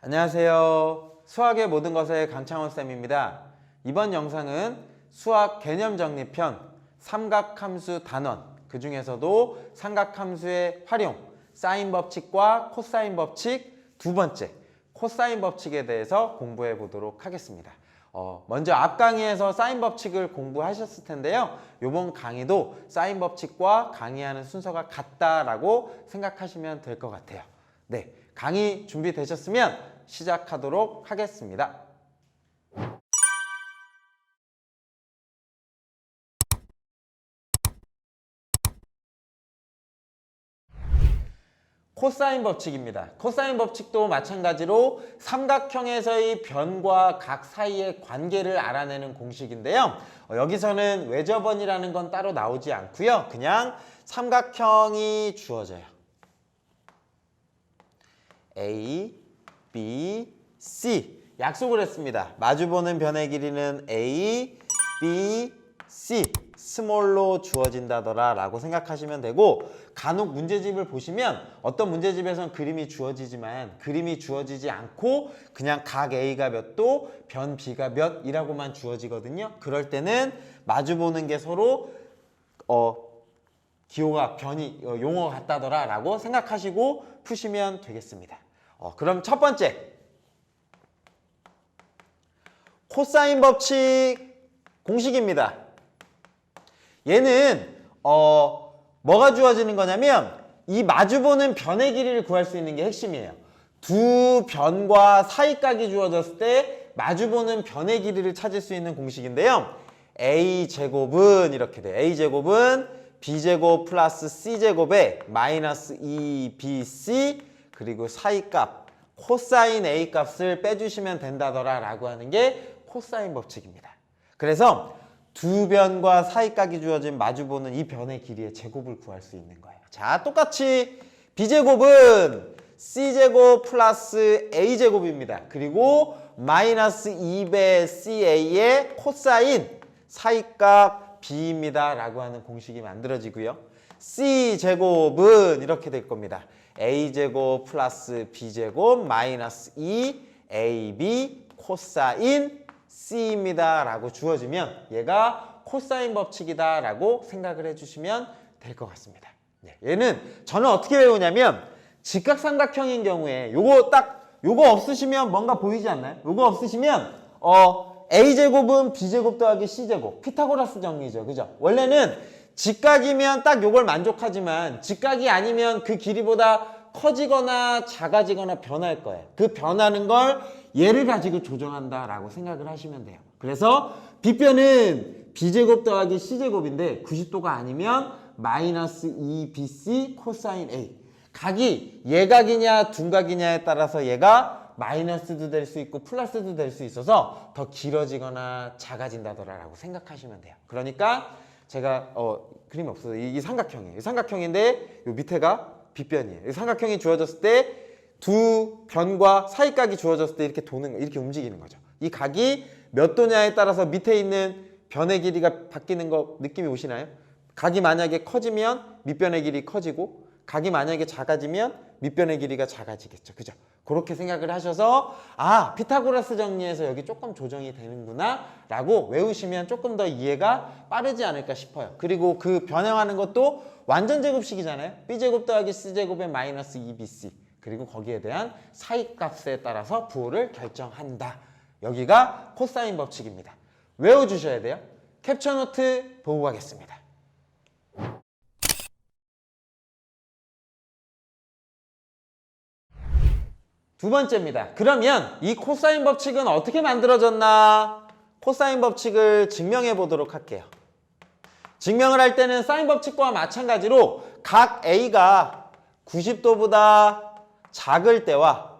안녕하세요. 수학의 모든 것의 강창원쌤입니다. 이번 영상은 수학 개념 정리편 삼각함수 단원, 그 중에서도 삼각함수의 활용, 사인 법칙과 코사인 법칙, 두 번째 코사인 법칙에 대해서 공부해 보도록 하겠습니다. 먼저 앞 강의에서 사인 법칙을 공부하셨을 텐데요. 이번 강의도 사인 법칙과 강의하는 순서가 같다라고 생각하시면 될 것 같아요. 네, 강의 준비되셨으면 시작하도록 하겠습니다. 코사인 법칙입니다. 코사인 법칙도 마찬가지로 삼각형에서의 변과 각 사이의 관계를 알아내는 공식인데요. 여기서는 외접원이라는 건 따로 나오지 않고요. 그냥 삼각형이 주어져요. A, B, C 약속을 했습니다. 마주보는 변의 길이는 A, B, C 스몰로 주어진다더라 라고 생각하시면 되고, 간혹 문제집을 보시면 어떤 문제집에선 그림이 주어지지만 그림이 주어지지 않고 그냥 각 A가 몇 도, 변 B가 몇이라고만 주어지거든요. 그럴 때는 마주보는 게 서로 기호가 변이 용어가 같다더라 라고 생각하시고 푸시면 되겠습니다. 그럼 첫 번째 코사인 법칙 공식입니다. 얘는 뭐가 주어지는 거냐면 이 마주보는 변의 길이를 구할 수 있는 게 핵심이에요. 두 변과 사이각이 주어졌을 때 마주보는 변의 길이를 찾을 수 있는 공식인데요. A제곱은 이렇게 돼요. A제곱은 B제곱 플러스 C제곱에 마이너스 2BC 그리고 사이값 코사인 A 값을 빼주시면 된다더라 라고 하는 게 코사인 법칙입니다. 그래서 두 변과 사이각이 주어진 마주보는 이 변의 길이의 제곱을 구할 수 있는 거예요. 자, 똑같이 B제곱은 C제곱 플러스 A제곱입니다. 그리고 마이너스 2배 CA의 코사인 사이값 B입니다 라고 하는 공식이 만들어지고요. C제곱은 이렇게 될 겁니다. A제곱 플러스 B제곱 마이너스 2AB 코사인 C입니다 라고 주어지면 얘가 코사인 법칙이다 라고 생각을 해주시면 될 것 같습니다. 네, 얘는 저는 어떻게 배우냐면 직각삼각형인 경우에 요거 없으시면 뭔가 보이지 않나요? 요거 없으시면 A제곱은 B제곱 더하기 C제곱 피타고라스 정리죠. 그죠? 원래는 직각이면 딱 요걸 만족하지만 직각이 아니면 그 길이보다 커지거나 작아지거나 변할 거예요. 그 변하는 걸 얘를 가지고 조정한다라고 생각을 하시면 돼요. 그래서 B변은 B제곱 더하기 C제곱인데 90도가 아니면 마이너스 2BC 코사인 A. 각이 예각이냐 둔각이냐에 따라서 얘가 마이너스도 될 수 있고 플러스도 될 수 있어서 더 길어지거나 작아진다더라라고 생각하시면 돼요. 그러니까 제가 그림이 없어요. 이 삼각형이에요. 이 삼각형인데 요 밑에가 B변이에요. 이 삼각형이 주어졌을 때 두 변과 사이각이 주어졌을 때 이렇게 도는 거, 이렇게 움직이는 거죠. 이 각이 몇 도냐에 따라서 밑에 있는 변의 길이가 바뀌는 거 느낌이 오시나요? 각이 만약에 커지면 밑변의 길이 커지고 각이 만약에 작아지면 밑변의 길이가 작아지겠죠. 그죠? 그렇게 생각을 하셔서 피타고라스 정리에서 여기 조금 조정이 되는구나 라고 외우시면 조금 더 이해가 빠르지 않을까 싶어요. 그리고 그 변형하는 것도 완전 제곱식이잖아요. B제곱 더하기 C제곱에 마이너스 2BC 그리고 거기에 대한 사이값에 따라서 부호를 결정한다. 여기가 코사인 법칙입니다. 외워주셔야 돼요. 캡처 노트 보고 가겠습니다. 두 번째입니다. 그러면 이 코사인 법칙은 어떻게 만들어졌나? 코사인 법칙을 증명해 보도록 할게요. 증명을 할 때는 사인 법칙과 마찬가지로 각 A가 90도보다 작을 때와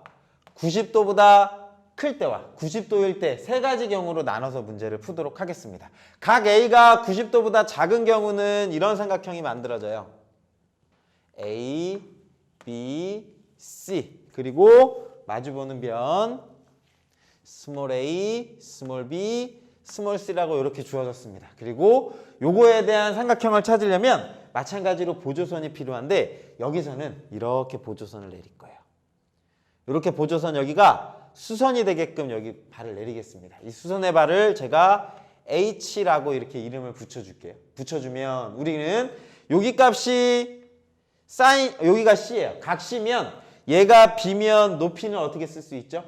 90도보다 클 때와 90도일 때 세 가지 경우로 나눠서 문제를 푸도록 하겠습니다. 각 A가 90도보다 작은 경우는 이런 삼각형이 만들어져요. A, B, C 그리고 마주보는 변 스몰 a, 스몰 b, 스몰 c라고 이렇게 주어졌습니다. 그리고 요거에 대한 삼각형을 찾으려면 마찬가지로 보조선이 필요한데 여기서는 이렇게 보조선을 내릴 거예요. 이렇게 보조선 여기가 수선이 되게끔 여기 발을 내리겠습니다. 이 수선의 발을 제가 H라고 이렇게 이름을 붙여줄게요. 붙여주면 우리는 여기 값이 여기가 C예요. 각 C면 얘가 B면 높이는 어떻게 쓸 수 있죠?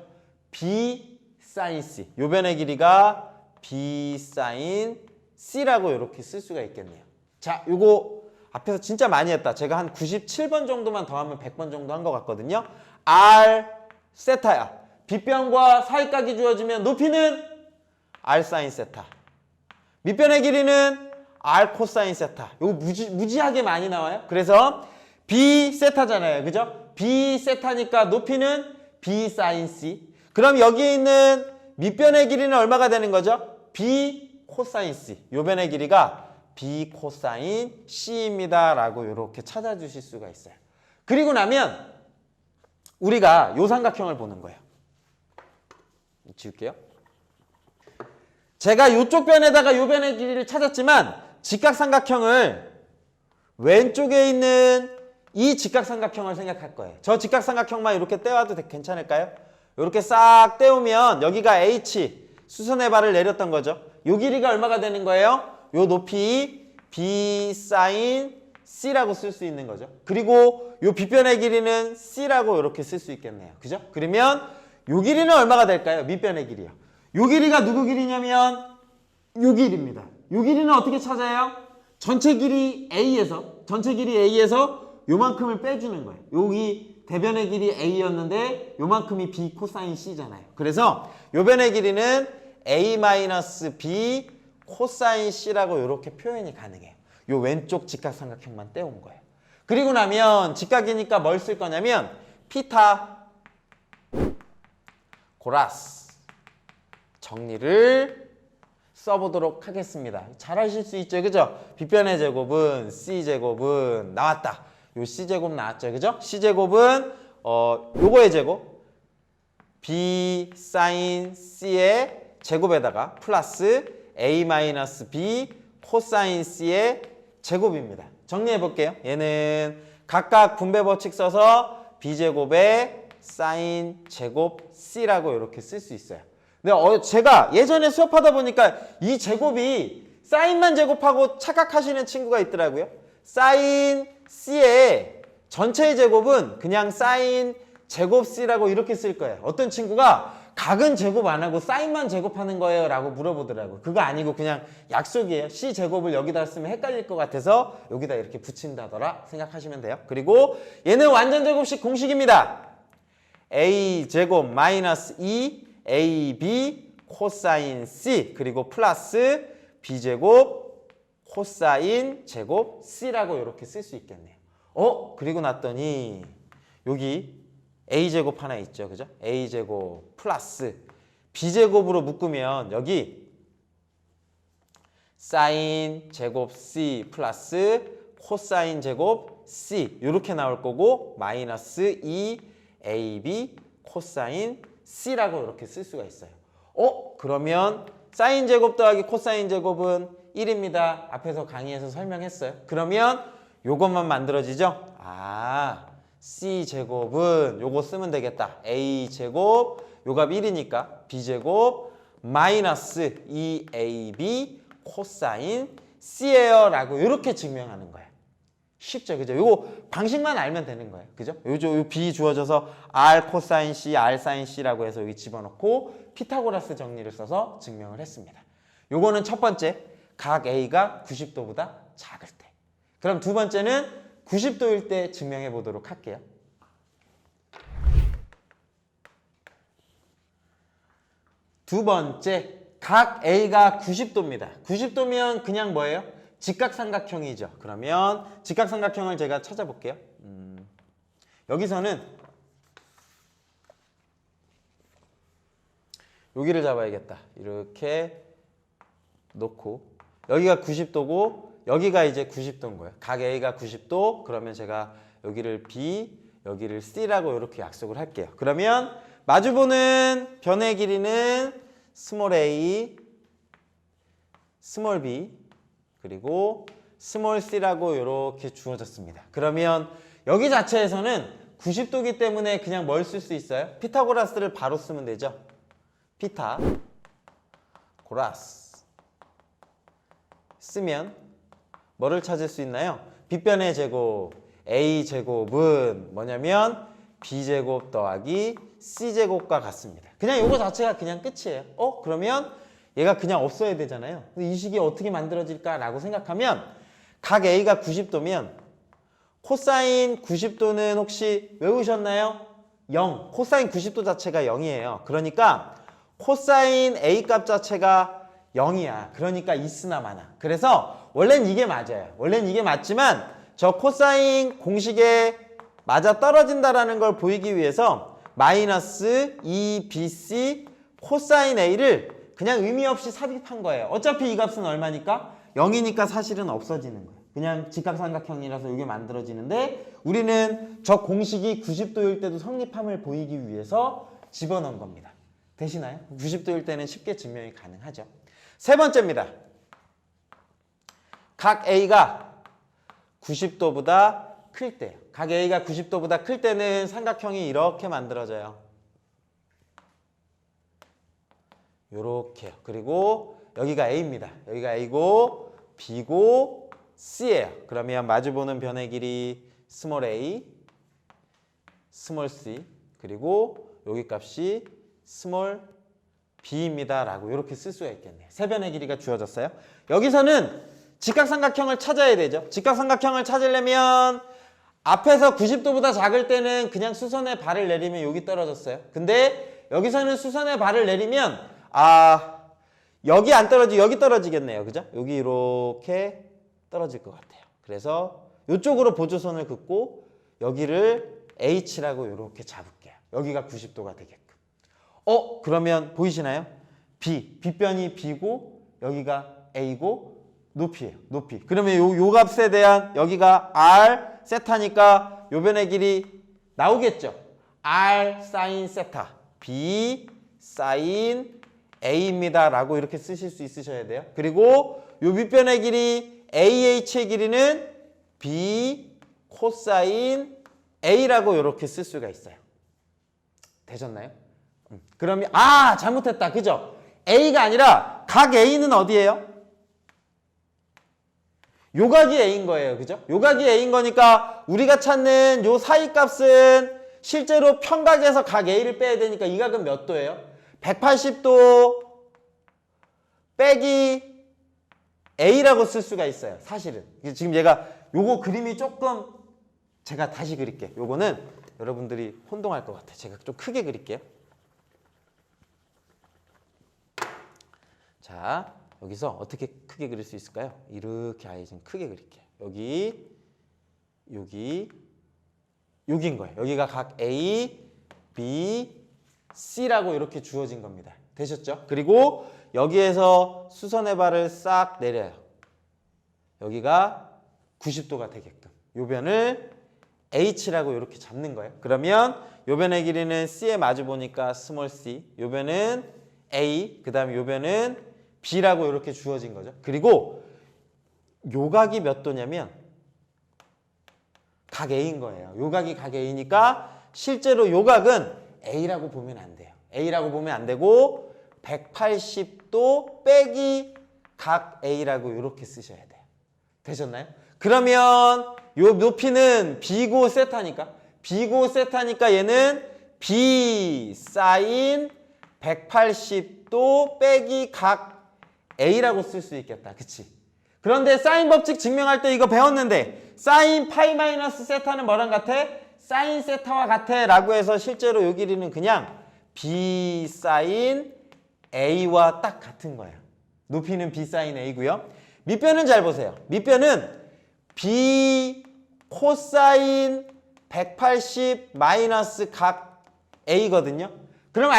B sin C. 요 변의 길이가 B sin C라고 이렇게 쓸 수가 있겠네요. 자, 요거 앞에서 진짜 많이 했다. 제가 한 97번 정도만 더하면 100번 정도 한 것 같거든요. R 세타야. 빗변과 사이각이 주어지면 높이는 R sin 세타. 밑변의 길이는 R 코사인 세타. 요거 무지하게 많이 나와요. 그래서 B 세타잖아요. 그죠? B 세타니까 높이는 B sin C. 그럼 여기에 있는 밑변의 길이는 얼마가 되는 거죠? B 코사인 C. 요 변의 길이가 B 코사인 C입니다. 라고 이렇게 찾아주실 수가 있어요. 그리고 나면 우리가 요 삼각형을 보는 거예요. 지울게요. 제가 이쪽 변에다가 요 변의 길이를 찾았지만 직각삼각형을 왼쪽에 있는 이 직각삼각형을 생각할 거예요. 저 직각삼각형만 이렇게 떼와도 괜찮을까요? 이렇게 싹 떼우면 여기가 H, 수선의 발을 내렸던 거죠. 요 길이가 얼마가 되는 거예요? 요 높이 B sin C라고 쓸 수 있는 거죠. 그리고 요 빗변의 길이는 C라고 이렇게 쓸 수 있겠네요. 그죠? 그러면 요 길이는 얼마가 될까요? 밑변의 길이요. 요 길이가 누구 길이냐면 요 길이입니다. 요 길이는 어떻게 찾아요? 전체 길이 A에서 요만큼을 빼주는 거예요. 여기 대변의 길이 A였는데 요만큼이 B 코사인 C잖아요. 그래서 요 변의 길이는 A-B 코사인 C라고 이렇게 표현이 가능해요. 요 왼쪽 직각삼각형만 떼온 거예요. 그리고 나면 직각이니까 뭘 쓸 거냐면 피타 고라스 정리를 써보도록 하겠습니다. 잘 하실 수 있죠, 그죠? 빗변의 제곱은 C제곱은 나왔다. 요 C제곱 나왔죠, 그죠? C제곱은 요거의 제곱 B sin C의 제곱에다가 플러스 A-B 코사인 C의 제곱입니다. 정리해 볼게요. 얘는 각각 분배 법칙 써서 B제곱에 sin 제곱 C라고 이렇게 쓸 수 있어요. 근데 제가 예전에 수업하다 보니까 이 제곱이 사인만 제곱하고 착각하시는 친구가 있더라고요. 사인 C의 전체의 제곱은 그냥 사인 제곱 C라고 이렇게 쓸 거예요. 어떤 친구가 각은 제곱 안 하고 사인만 제곱하는 거예요 라고 물어보더라고요. 그거 아니고 그냥 약속이에요. C 제곱을 여기다 쓰면 헷갈릴 것 같아서 여기다 이렇게 붙인다더라 생각하시면 돼요. 그리고 얘는 완전 제곱식 공식입니다. A 제곱 마이너스 2 AB 코사인 C 그리고 플러스 B제곱 코사인 제곱 C라고 이렇게 쓸 수 있겠네요. 그리고 났더니 여기 A제곱 하나 있죠. 그죠? A제곱 플러스 B제곱으로 묶으면 여기 사인 제곱 C 플러스 코사인 제곱 C 이렇게 나올 거고 마이너스 2AB 코사인 C라고 이렇게 쓸 수가 있어요. 그러면 사인 제곱 더하기 코사인 제곱은 1입니다. 앞에서 강의에서 설명했어요. 그러면 요것만 만들어지죠? C제곱은 요거 쓰면 되겠다. A제곱 요 값 1이니까 B제곱 마이너스 2AB 코사인 C예요 라고 이렇게 증명하는 거예요. 쉽죠, 그죠? 요거 방식만 알면 되는 거예요, 그죠? 요 B 주어져서 R 코사인 C, R 사인 C라고 해서 여기 집어넣고 피타고라스 정리를 써서 증명을 했습니다. 요거는 첫 번째, 각 A가 90도보다 작을 때. 그럼 두 번째는 90도일 때 증명해 보도록 할게요. 두 번째, 각 A가 90도입니다. 90도면 그냥 뭐예요? 직각삼각형이죠. 그러면 직각삼각형을 제가 찾아볼게요. 여기서는 여기를 잡아야겠다. 이렇게 놓고 여기가 90도고 여기가 이제 90도인 거예요. 각 A가 90도 그러면 제가 여기를 B, 여기를 C라고 이렇게 약속을 할게요. 그러면 마주보는 변의 길이는 스몰 a, 스몰 b, 그리고 스몰 c라고 이렇게 주어졌습니다. 그러면 여기 자체에서는 90도기 때문에 그냥 뭘 쓸 수 있어요? 피타고라스를 바로 쓰면 되죠. 피타고라스 쓰면 뭐를 찾을 수 있나요? 빗변의 제곱 A제곱은 뭐냐면 B제곱 더하기 C제곱과 같습니다. 그냥 이거 자체가 그냥 끝이에요. 그러면 얘가 그냥 없어야 되잖아요. 근데 이 식이 어떻게 만들어질까라고 생각하면 각 A가 90도면 코사인 90도는 혹시 외우셨나요? 0. 코사인 90도 자체가 0이에요. 그러니까 코사인 A 값 자체가 0이야. 그러니까 있으나 마나. 그래서 원래는 이게 맞아요. 원래는 이게 맞지만 저 코사인 공식에 맞아 떨어진다라는 걸 보이기 위해서 마이너스 2bc 코사인 A를 그냥 의미 없이 삽입한 거예요. 어차피 이 값은 얼마니까? 0이니까 사실은 없어지는 거예요. 그냥 직각삼각형이라서 이게 만들어지는데 우리는 저 공식이 90도일 때도 성립함을 보이기 위해서 집어넣은 겁니다. 되시나요? 90도일 때는 쉽게 증명이 가능하죠. 세 번째입니다. 각 A가 90도보다 클 때요. 각 A가 90도보다 클 때는 삼각형이 이렇게 만들어져요. 요렇게요. 그리고 여기가 A입니다. 여기가 A고 B고 C예요. 그러면 마주보는 변의 길이 스몰 a, 스몰 c, 그리고 여기 값이 스몰 b입니다. 라고 이렇게 쓸 수가 있겠네요. 세 변의 길이가 주어졌어요. 여기서는 직각삼각형을 찾아야 되죠. 직각삼각형을 찾으려면 앞에서 90도보다 작을 때는 그냥 수선의 발을 내리면 여기 떨어졌어요. 근데 여기서는 수선의 발을 내리면 여기 안 떨어지고 여기 떨어지겠네요. 그죠? 여기 이렇게 떨어질 것 같아요. 그래서 이쪽으로 보조선을 긋고 여기를 H라고 이렇게 잡을게요. 여기가 90도가 되게끔. 그러면 보이시나요? B변이 B고 여기가 A고 높이에요. 높이. 그러면 요 값에 대한 여기가 R 세타니까 요 변의 길이 나오겠죠. R 사인 세타. B 사인 A입니다. 라고 이렇게 쓰실 수 있으셔야 돼요. 그리고 요 밑변의 길이 AH의 길이는 B 코사인 A라고 이렇게 쓸 수가 있어요. 되셨나요? 그러면 잘못했다. 그죠? A가 아니라 각 A는 어디예요? 요각이 A인 거예요. 그죠? 요각이 A인 거니까 우리가 찾는 요 사이 값은 실제로 평각에서 각 A를 빼야 되니까 이 각은 몇 도예요? 180도 빼기 A라고 쓸 수가 있어요. 사실은. 지금 얘가 요거 그림이 조금 제가 다시 그릴게요. 요거는 여러분들이 혼동할 것 같아요. 제가 좀 크게 그릴게요. 자, 여기서 어떻게 크게 그릴 수 있을까요? 이렇게 아예 좀 크게 그릴게요. 여기인 거예요. 여기가 각 A, B, C라고 이렇게 주어진 겁니다. 되셨죠? 그리고 여기에서 수선의 발을 싹 내려요. 여기가 90도가 되게끔. 요 변을 H라고 이렇게 잡는 거예요. 그러면 요 변의 길이는 C에 마주 보니까 스몰 c, 요 변은 A, 그 다음에 요 변은 B라고 이렇게 주어진 거죠. 그리고 요 각이 몇 도냐면 각 A인 거예요. 요 각이 각 A니까 실제로 요 각은 A라고 보면 안 돼요. A라고 보면 안 되고 180도 빼기 각 A라고 이렇게 쓰셔야 돼요. 되셨나요? 그러면 요 높이는 B고 세타니까 얘는 B 사인 180도 빼기 각 A라고 쓸 수 있겠다. 그치? 그런데 사인 법칙 증명할 때 이거 배웠는데 사인 파이 마이너스 세타는 뭐랑 같아? 사인 세타와 같아 라고 해서 실제로 요 길이는 그냥 B 사인 A와 딱 같은 거예요. 높이는 B 사인 A고요. 밑변은 잘 보세요. 밑변은 B 코사인 180 마이너스 각 A거든요. 그럼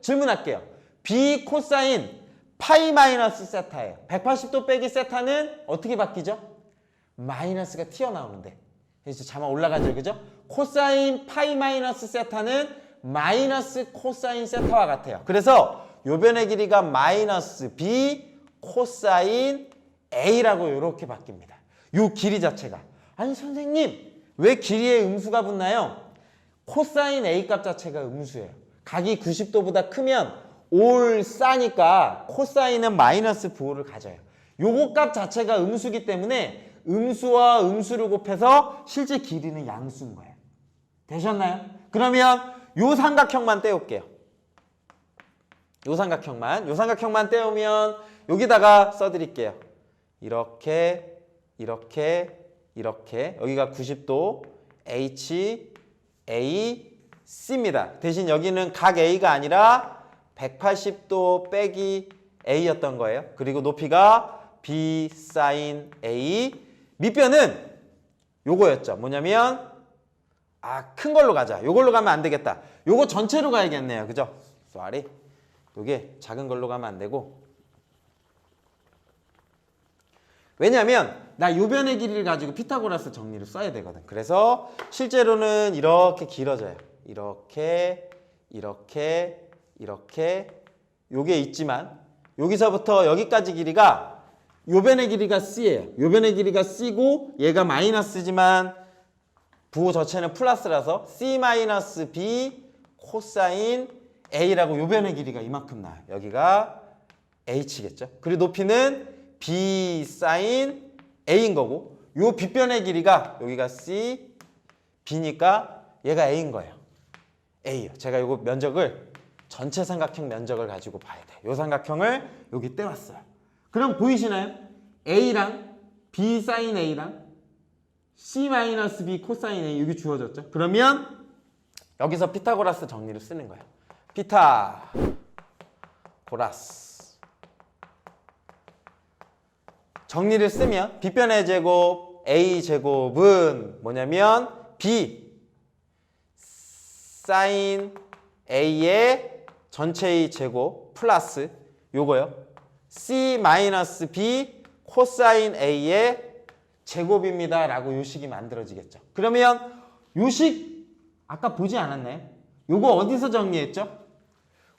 질문할게요. B 코사인 파이 마이너스 세타예요. 180도 빼기 세타는 어떻게 바뀌죠? 마이너스가 튀어나오는데. 그래서 자막 올라가죠. 그죠? 코사인 파이 마이너스 세타는 마이너스 코사인 세타와 같아요. 그래서 요 변의 길이가 마이너스 B 코사인 A라고 이렇게 바뀝니다. 요 길이 자체가. 아니 선생님 왜 길이에 음수가 붙나요? 코사인 A 값 자체가 음수예요. 각이 90도보다 크면 올 싸니까 코사인은 마이너스 부호를 가져요. 요거 값 자체가 음수기 때문에 음수와 음수를 곱해서 실제 길이는 양수인 거예요. 되셨나요? 그러면 요 삼각형만 떼올게요. 요 삼각형만 떼우면 여기다가 써드릴게요. 이렇게 여기가 90도 H, A, C입니다. 대신 여기는 각 A가 아니라 180도 빼기 A였던 거예요. 그리고 높이가 B sin A. 밑변은 요거였죠. 뭐냐면 큰 걸로 가자. 요걸로 가면 안 되겠다. 요거 전체로 가야겠네요. 그죠? 쏘리. 요게 작은 걸로 가면 안 되고. 왜냐면 나 요변의 길이를 가지고 피타고라스 정리를 써야 되거든. 그래서 실제로는 이렇게 길어져요. 이렇게 요게 있지만 여기서부터 여기까지 길이가 요변의 길이가 C예요. 요변의 길이가 C고 얘가 마이너스지만 부호 자체는 플러스라서 C-B 코사인 A라고 요변의 길이가 이만큼 나와요. 여기가 H겠죠. 그리고 높이는 B sin A인 거고 요 빗변의 길이가 여기가 C, B니까 얘가 A인 거예요. A요. 제가 요거 면적을 전체 삼각형 면적을 가지고 봐야 돼. 요 삼각형을 여기 떼왔어요. 그럼 보이시나요? A랑 B sin A랑 C-B 코사인 A 여기 주어졌죠? 그러면 여기서 피타고라스 정리를 쓰는 거예요. 피타고라스 정리를 쓰면 빗변의 제곱 A 제곱은 뭐냐면 B sin A의 전체의 제곱 플러스 요거요. C-B 코사인 A의 제곱입니다 라고 요식이 만들어지겠죠. 그러면 요식 아까 보지 않았나요? 요거 어디서 정리했죠?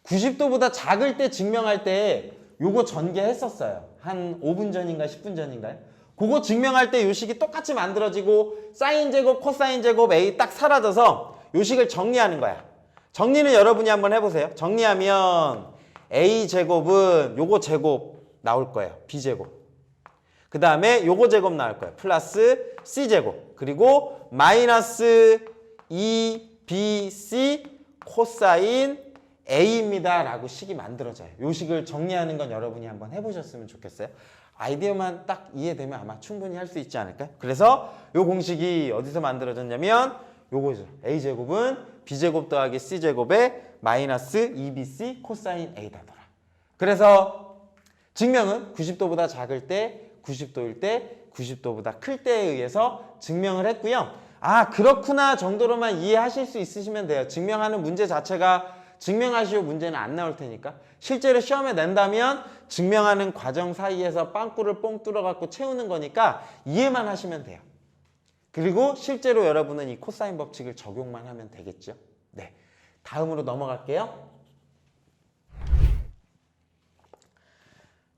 90도보다 작을 때 증명할 때 요거 전개했었어요. 한 5분 전인가 10분 전인가요? 그거 증명할 때 요식이 똑같이 만들어지고 사인 제곱, 코사인 제곱, A 딱 사라져서 요식을 정리하는 거야. 정리는 여러분이 한번 해보세요. 정리하면 A 제곱은 요거 제곱 나올 거예요. B 제곱. 그 다음에 요거 제곱 나올 거예요. 플러스 C 제곱. 그리고 마이너스 2BC 코사인 A입니다 라고 식이 만들어져요. 요 식을 정리하는 건 여러분이 한번 해보셨으면 좋겠어요. 아이디어만 딱 이해되면 아마 충분히 할 수 있지 않을까요? 그래서 요 공식이 어디서 만들어졌냐면 요거죠. A제곱은 B제곱 더하기 C제곱에 마이너스 2BC 코사인 A다더라. 그래서 증명은 90도보다 작을 때 90도일 때 90도보다 클 때에 의해서 증명을 했고요. 그렇구나 정도로만 이해하실 수 있으시면 돼요. 증명하는 문제 자체가 증명하시오 문제는 안 나올 테니까. 실제로 시험에 낸다면 증명하는 과정 사이에서 빵꾸를 뽕 뚫어갖고 채우는 거니까 이해만 하시면 돼요. 그리고 실제로 여러분은 이 코사인 법칙을 적용만 하면 되겠죠. 네, 다음으로 넘어갈게요.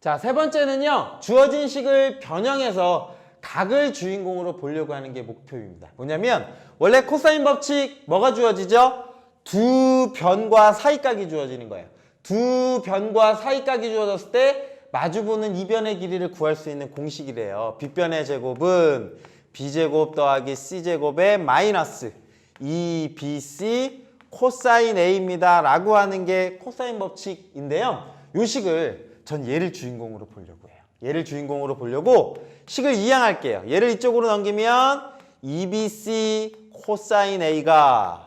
자, 세 번째는요. 주어진 식을 변형해서 각을 주인공으로 보려고 하는 게 목표입니다. 뭐냐면 원래 코사인 법칙 뭐가 주어지죠? 두 변과 사이각이 주어지는 거예요. 두 변과 사이각이 주어졌을 때 마주보는 이 변의 길이를 구할 수 있는 공식이래요. 빗변의 제곱은 B제곱 더하기 C제곱의 마이너스 2BC 코사인 A입니다 라고 하는 게 코사인 법칙인데요. 이 식을 전 얘를 주인공으로 보려고 해요. 얘를 주인공으로 보려고 식을 이항할게요. 얘를 이쪽으로 넘기면 2BC 코사인 A가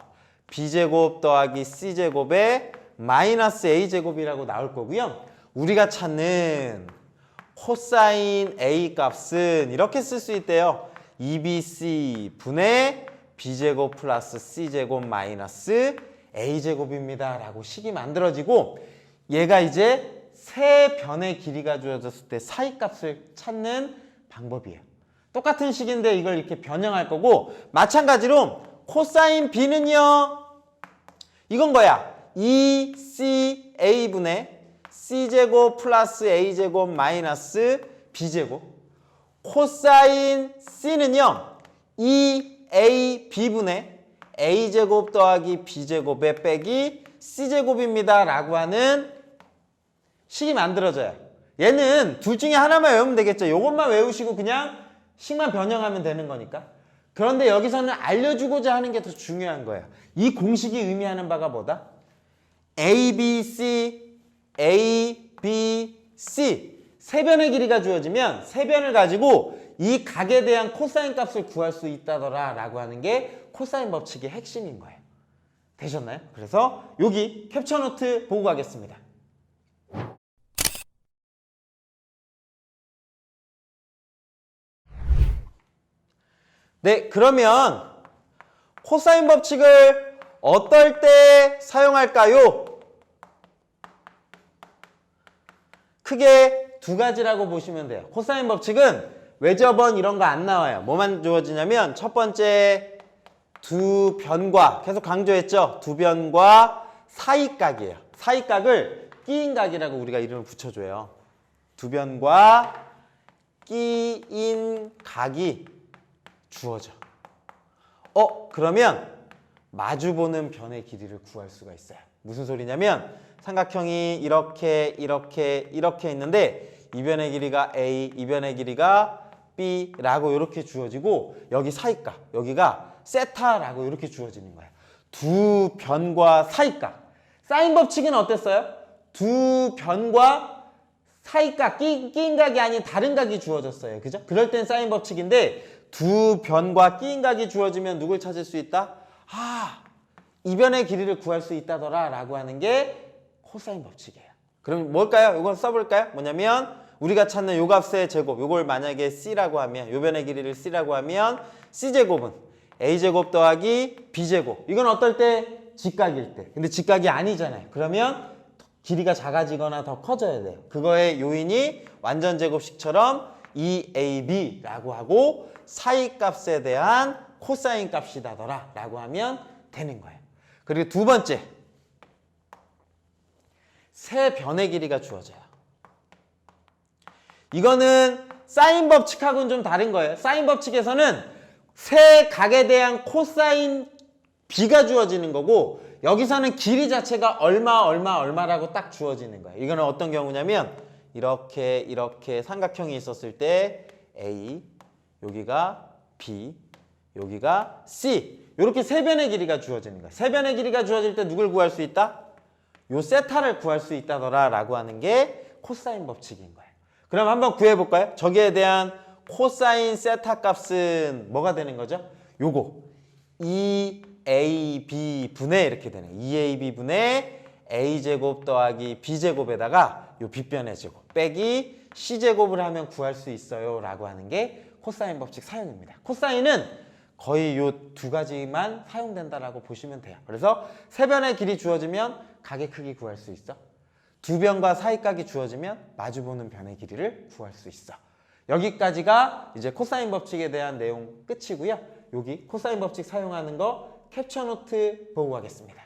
B제곱 더하기 C제곱의 마이너스 A제곱이라고 나올 거고요. 우리가 찾는 코사인 A 값은 이렇게 쓸 수 있대요. 2BC 분의 B제곱 플러스 C제곱 마이너스 A제곱입니다 라고 식이 만들어지고 얘가 이제 세 변의 길이가 주어졌을 때 사이값을 찾는 방법이에요. 똑같은 식인데 이걸 이렇게 변형할 거고 마찬가지로 코사인 B는요. 이건 뭐야? 2CA분의 C제곱 플러스 A제곱 마이너스 B제곱. 코사인 C는요. 2AB분의 a제곱 더하기 b제곱에 빼기 c제곱입니다 라고 하는 식이 만들어져요. 얘는 둘 중에 하나만 외우면 되겠죠. 이것만 외우시고 그냥 식만 변형하면 되는 거니까. 그런데 여기서는 알려주고자 하는 게 더 중요한 거예요. 이 공식이 의미하는 바가 뭐다? A, B, C, A, B, C 세 변의 길이가 주어지면 세 변을 가지고 이 각에 대한 코사인 값을 구할 수 있다더라 라고 하는 게 코사인 법칙의 핵심인 거예요. 되셨나요? 그래서 여기 캡처 노트 보고 가겠습니다. 네, 그러면 코사인 법칙을 어떨 때 사용할까요? 크게 두 가지라고 보시면 돼요. 코사인 법칙은 외접원 이런 거 안 나와요. 뭐만 주어지냐면 첫 번째 두 변과, 계속 강조했죠? 두 변과 사이각이에요. 사이각을 끼인 각이라고 우리가 이름을 붙여줘요. 두 변과 끼인 각이 주어져. 그러면 마주보는 변의 길이를 구할 수가 있어요. 무슨 소리냐면 삼각형이 이렇게 있는데 이 변의 길이가 A, 이 변의 길이가 B라고 이렇게 주어지고 여기 사이각, 여기가 세타라고 이렇게 주어지는 거예요. 두 변과 사이각. 사인 법칙은 어땠어요? 두 변과 사이각, 끼인 각이 아닌 다른 각이 주어졌어요. 그죠? 그럴 땐 사인 법칙인데 두 변과 끼인 각이 주어지면 누굴 찾을 수 있다? 이 변의 길이를 구할 수 있다더라 라고 하는 게 코사인 법칙이에요. 그럼 뭘까요? 이걸 써볼까요? 뭐냐면 우리가 찾는 요 값의 제곱, 요걸 만약에 C라고 하면, 요 변의 길이를 C라고 하면 C제곱은 A제곱 더하기 B제곱. 이건 어떨 때? 직각일 때. 근데 직각이 아니잖아요. 그러면 길이가 작아지거나 더 커져야 돼요. 그거의 요인이 완전제곱식처럼 2AB라고 하고 사이값에 대한 코사인 값이다더라 라고 하면 되는 거예요. 그리고 두 번째, 세 변의 길이가 주어져요. 이거는 사인 법칙하고는 좀 다른 거예요. 사인 법칙에서는 세 각에 대한 코사인 B가 주어지는 거고 여기서는 길이 자체가 얼마라고 딱 주어지는 거예요. 이거는 어떤 경우냐면 이렇게 삼각형이 있었을 때 A, 여기가 B, 여기가 C 이렇게 세 변의 길이가 주어지는 거예요. 세 변의 길이가 주어질 때 누굴 구할 수 있다? 요 세타를 구할 수 있다더라 라고 하는 게 코사인 법칙인 거예요. 그럼 한번 구해볼까요? 저기에 대한 코사인 세타 값은 뭐가 되는 거죠? 요거 2AB 분의 이렇게 되는 2AB 분의 A제곱 더하기 B제곱에다가 요 빗변의 제곱 빼기 C제곱을 하면 구할 수 있어요 라고 하는 게 코사인 법칙 사용입니다. 코사인은 거의 요 두 가지만 사용된다라고 보시면 돼요. 그래서 세 변의 길이 주어지면 각의 크기 구할 수 있어. 두 변과 사이각이 주어지면 마주보는 변의 길이를 구할 수 있어. 여기까지가 이제 코사인 법칙에 대한 내용 끝이고요. 여기 코사인 법칙 사용하는 거 캡처 노트 보고 가겠습니다.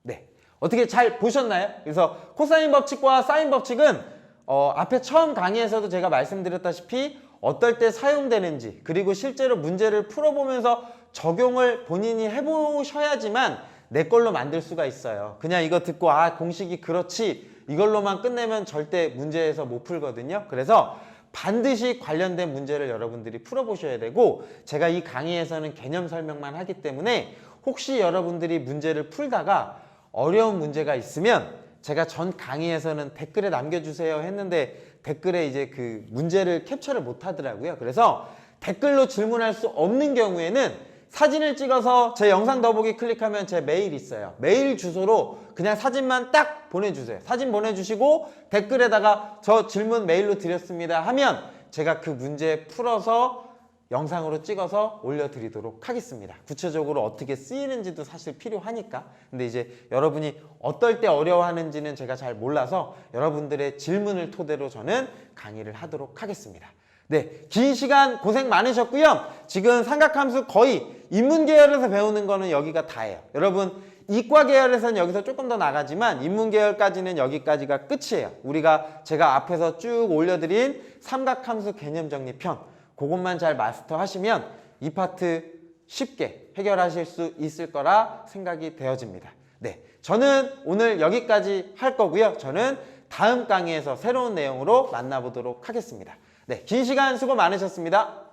네, 어떻게 잘 보셨나요? 그래서 코사인 법칙과 사인 법칙은 앞에 처음 강의에서도 제가 말씀드렸다시피 어떨 때 사용되는지 그리고 실제로 문제를 풀어보면서 적용을 본인이 해보셔야지만 내 걸로 만들 수가 있어요. 그냥 이거 듣고 공식이 그렇지 이걸로만 끝내면 절대 문제에서 못 풀거든요. 그래서 반드시 관련된 문제를 여러분들이 풀어보셔야 되고 제가 이 강의에서는 개념 설명만 하기 때문에 혹시 여러분들이 문제를 풀다가 어려운 문제가 있으면 제가 전 강의에서는 댓글에 남겨주세요 했는데 댓글에 이제 그 문제를 캡처를 못 하더라고요. 그래서 댓글로 질문할 수 없는 경우에는 사진을 찍어서 제 영상 더보기 클릭하면 제 메일 있어요. 메일 주소로 그냥 사진만 딱 보내주세요. 사진 보내주시고 댓글에다가 저 질문 메일로 드렸습니다 하면 제가 그 문제 풀어서 영상으로 찍어서 올려드리도록 하겠습니다. 구체적으로 어떻게 쓰이는지도 사실 필요하니까. 근데 이제 여러분이 어떨 때 어려워하는지는 제가 잘 몰라서 여러분들의 질문을 토대로 저는 강의를 하도록 하겠습니다. 네, 긴 시간 고생 많으셨고요. 지금 삼각함수 거의 인문계열에서 배우는 거는 여기가 다예요. 여러분 이과 계열에서는 여기서 조금 더 나가지만 인문 계열까지는 여기까지가 끝이에요. 제가 앞에서 쭉 올려드린 삼각함수 개념 정리편 그것만 잘 마스터하시면 이 파트 쉽게 해결하실 수 있을 거라 생각이 되어집니다. 네, 저는 오늘 여기까지 할 거고요. 저는 다음 강의에서 새로운 내용으로 만나보도록 하겠습니다. 네, 긴 시간 수고 많으셨습니다.